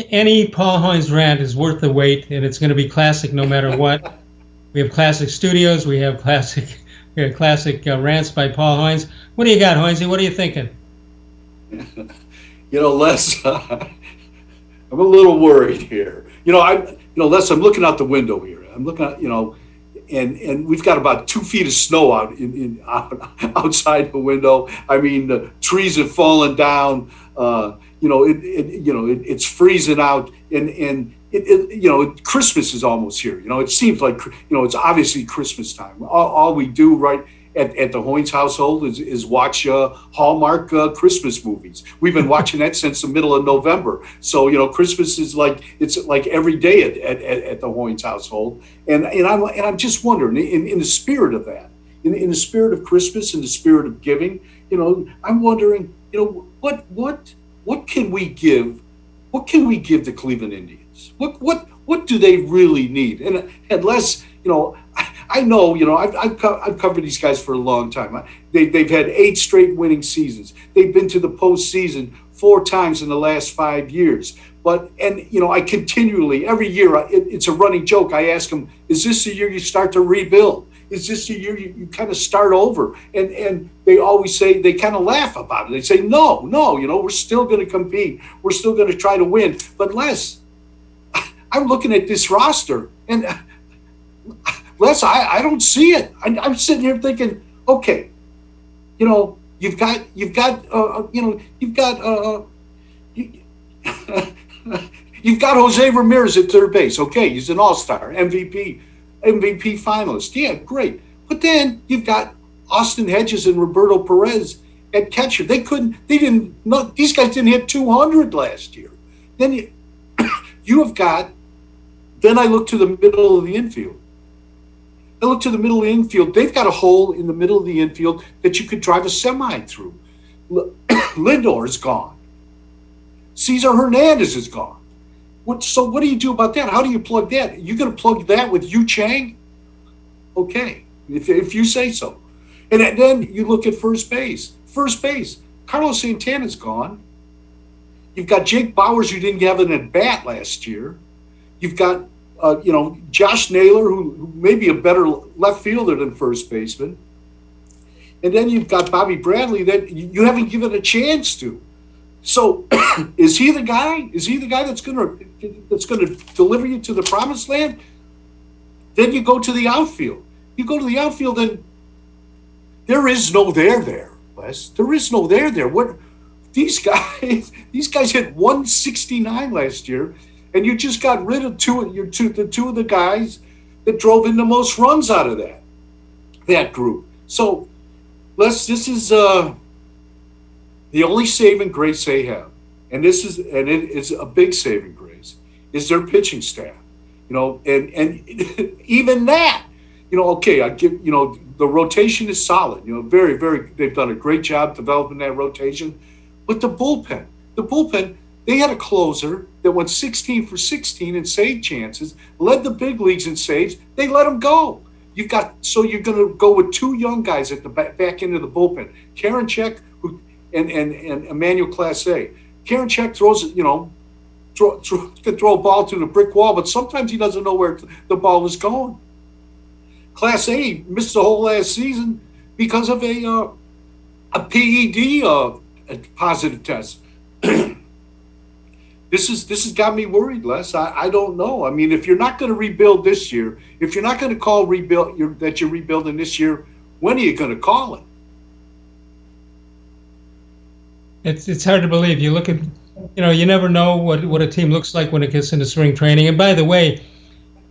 any Paul Hoynes rant is worth the wait, and it's going to be classic no matter what. We have classic studios. We have classic rants by Paul Hoynes. What do you got, Hoynesy? What are you thinking? Les, I'm a little worried here. Les, I'm looking out the window here. I'm looking at, and we've got about 2 feet of snow outside the window. I mean, the trees have fallen down. It's freezing out, and Christmas is almost here. It seems like it's obviously Christmas time. All we do right at the Hoynes household is watch Hallmark Christmas movies. We've been watching that since the middle of November. So Christmas is it's like every day at the Hoynes household. And I'm just wondering, in the spirit of that, in the spirit of Christmas, in the spirit of giving, I'm wondering, what can we give? What can we give the Cleveland Indians? What do they really need? And unless I know, I've covered these guys for a long time. They've had 8 straight winning seasons. They've been to the postseason 4 times in the last 5 years. I continually, every year, it's a running joke. I ask them, is this the year you start to rebuild? Is this the year you kind of start over? And they always say, they kind of laugh about it. They say, no, we're still going to compete. We're still going to try to win. But Les, I'm looking at this roster, and Les, I don't see it. I'm sitting here thinking, okay, you've got you've got Jose Ramirez at third base. Okay, he's an all-star, MVP finalist. Yeah, great. But then you've got Austin Hedges and Roberto Perez at catcher. These guys didn't hit 200 last year. Then you have got. Then I look to the middle of the infield. They've got a hole in the middle of the infield that you could drive a semi through. Lindor is gone. Cesar Hernandez is gone. So what do you do about that? How do you plug that? You're going to plug that with Yu Chang? Okay, if you say so. And then you look at first base. Carlos Santana's gone. You've got Jake Bowers, who didn't have an at-bat last year. You've got Josh Naylor, who may be a better left fielder than first baseman. And then you've got Bobby Bradley that you haven't given a chance to. So is he the guy? Is he the guy that's going to deliver you to the promised land? Then you go to the outfield. And there is no there, Les. There is no there. What these guys hit 169 last year. And you just got rid of the two of the guys that drove in the most runs out of that group. So, this is the only saving grace they have, and it is a big saving grace, is their pitching staff. And even that, okay, I give the rotation is solid. Very, very. They've done a great job developing that rotation, but the bullpen. They had a closer that went 16 for 16 in save chances, led the big leagues in saves. They let him go. You're going to go with 2 young guys at the back end of the bullpen, Karinchak and Emmanuel Clase. Karinchak throws it, could throw a ball through the brick wall, but sometimes he doesn't know where the ball is going. Clase missed the whole last season because of a PED positive test. This has got me worried, Les. I don't know. I mean, if you're not going to rebuild this year, if you're not going to call that you're rebuilding this year, when are you going to call it? It's hard to believe. You look at, you never know what a team looks like when it gets into spring training. And by the way,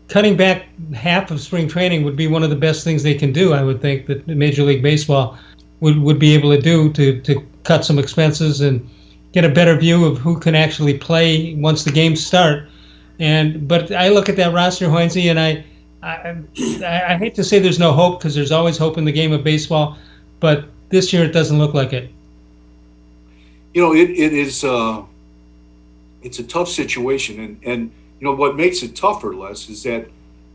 cutting back half of spring training would be one of the best things they can do. I would think that Major League Baseball would be able to do to cut some expenses and get a better view of who can actually play once the games start. But I look at that roster, Hoynesy, and I hate to say there's no hope, because there's always hope in the game of baseball, but this year it doesn't look like it. It is it's a tough situation, and what makes it tougher, Les, is that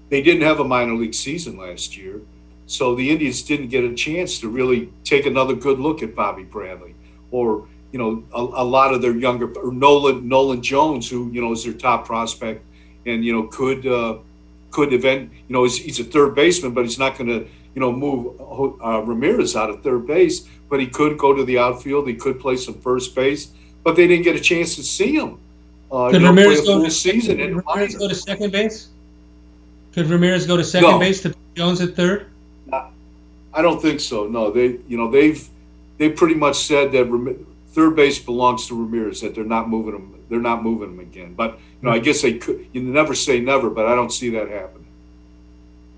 they didn't have a minor league season last year, so the Indians didn't get a chance to really take another good look at Bobby Bradley, or a lot of their younger, or Nolan Jones, who is their top prospect, and could event. He's a third baseman, but he's not going to move Ramirez out of third base. But he could go to the outfield. He could play some first base. But they didn't get a chance to see him. Could Play Ramirez a full season. Could Ramirez go to second base? Could Ramirez go to second base to Jones at third? I don't think so. No, they pretty much said that third base belongs to Ramirez. That they're not moving him. They're not moving him again. But I guess they could. You never say never, but I don't see that happening.